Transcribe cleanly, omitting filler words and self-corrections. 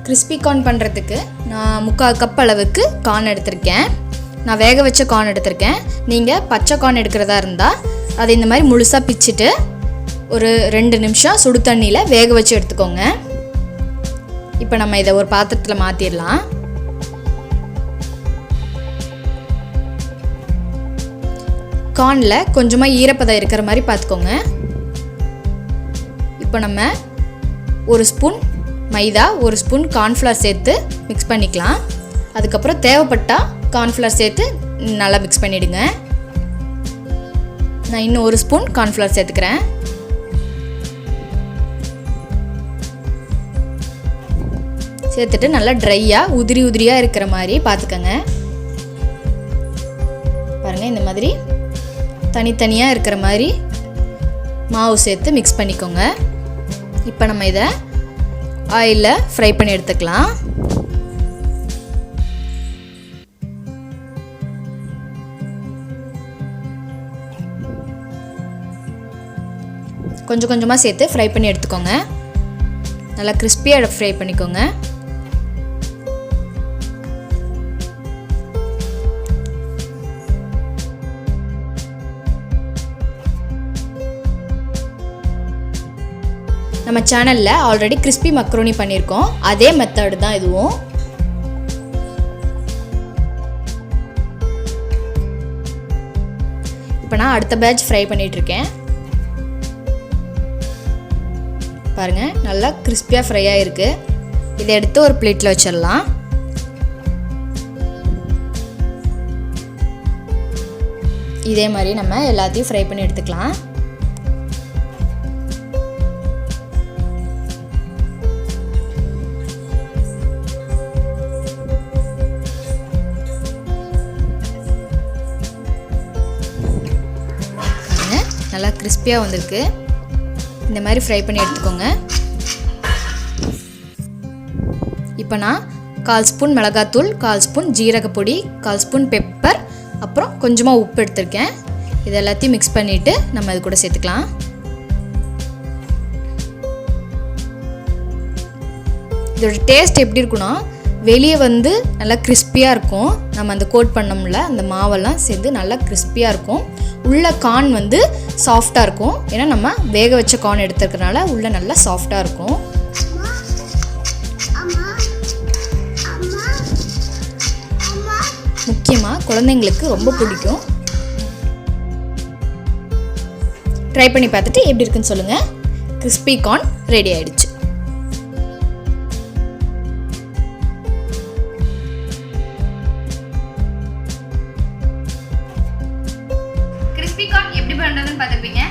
Crispy corn பண்ணுறதுக்கு நான் 3/4 cup அளவுக்கு கார்ன் எடுத்திருக்கேன். நான் வேக வச்ச கார்ன் எடுத்திருக்கேன். நீங்கள் பச்சை கார்ன் எடுக்கிறதா இருந்தால் அதை இந்த மாதிரி முழுசாக பிச்சுட்டு ஒரு 2 நிமிஷம் சுடு தண்ணியில் வேக வச்சு எடுத்துக்கோங்க. இப்போ நம்ம இதை ஒரு பாத்திரத்தில் மாற்றிடலாம். கார்னில் கொஞ்சமாக ஈரப்பதம் இருக்கிற மாதிரி பார்த்துக்கோங்க. இப்போ நம்ம 1 ஸ்பூன் மைதா 1 ஸ்பூன் கார்ன்ஃப்ளவர் சேர்த்து மிக்ஸ் பண்ணிக்கலாம். அதுக்கப்புறம் தேவைப்பட்டால் கார்ன்ஃப்ளவர் சேர்த்து நல்லா மிக்ஸ் பண்ணிவிடுங்க. நான் இன்னும் 1 ஸ்பூன் கார்ன்ஃப்ளவர் சேர்த்துக்கிறேன். சேர்த்துட்டு நல்லா ட்ரையாக உதிரியாக இருக்கிற மாதிரி பார்த்துக்கோங்க. பாருங்கள், இந்த மாதிரி தனித்தனியாக இருக்கிற மாதிரி மாவு சேர்த்து மிக்ஸ் பண்ணிக்கோங்க. இப்போ நம்ம இதை ஆயிலில் ஃப்ரை பண்ணி எடுத்துக்கலாம். கொஞ்சம் கொஞ்சமாக சேர்த்து ஃப்ரை பண்ணி எடுத்துக்கோங்க. நல்லா கிறிஸ்பியாக ஃப்ரை பண்ணிக்கோங்க. நம்ம சேனலில் ஆல்ரெடி கிறிஸ்பி மக்ரோனி பண்ணியிருக்கோம். அதே மெத்தட் தான் இதுவும். இப்போ நான் அடுத்த பேட்ச் ஃப்ரை பண்ணிகிட்ருக்கேன். பாருங்கள், நல்லா கிறிஸ்பியாக ஃப்ரை ஆகிருக்கு. இதை எடுத்து ஒரு பிளேட்டில் வச்சிடலாம். இதே மாதிரி நம்ம எல்லாத்தையும் ஃப்ரை பண்ணி எடுத்துக்கலாம். நல்லா கிறிஸ்பியாக வந்திருக்கு. இந்த மாதிரி ஃப்ரை பண்ணி எடுத்துக்கோங்க. இப்போ நான் 1/4 ஸ்பூன் மிளகாத்தூள், 1/4 ஸ்பூன் ஜீரகப்பொடி, 1/4 ஸ்பூன் பெப்பர், அப்புறம் கொஞ்சமாக உப்பு எடுத்திருக்கேன். இது எல்லாத்தையும் மிக்ஸ் பண்ணிவிட்டு நம்ம இது கூட சேர்த்துக்கலாம். இதோட டேஸ்ட் எப்படி இருக்குன்னா, வெளியே வந்து நல்லா கிறிஸ்பியாக இருக்கும். நம்ம அந்த கோட் பண்ணோம்ல அந்த மாவெல்லாம் சேர்ந்து நல்லா கிறிஸ்பியாக இருக்கும். உள்ள கார்ன் வந்து சாஃப்டாக இருக்கும். ஏன்னா நம்ம வேக வச்ச கார்ன் எடுத்துருக்கனால உள்ள நல்லா சாஃப்டாக இருக்கும். முக்கியமாக குழந்தைங்களுக்கு ரொம்ப பிடிக்கும். ட்ரை பண்ணி பார்த்துட்டு எப்படி இருக்குன்னு சொல்லுங்கள். கிறிஸ்பி கார்ன் ரெடி ஆயிடுச்சு. கிறிஸ்பி கார்ன் எப்படி பண்ணுறதுன்னு பார்த்துருப்பீங்க.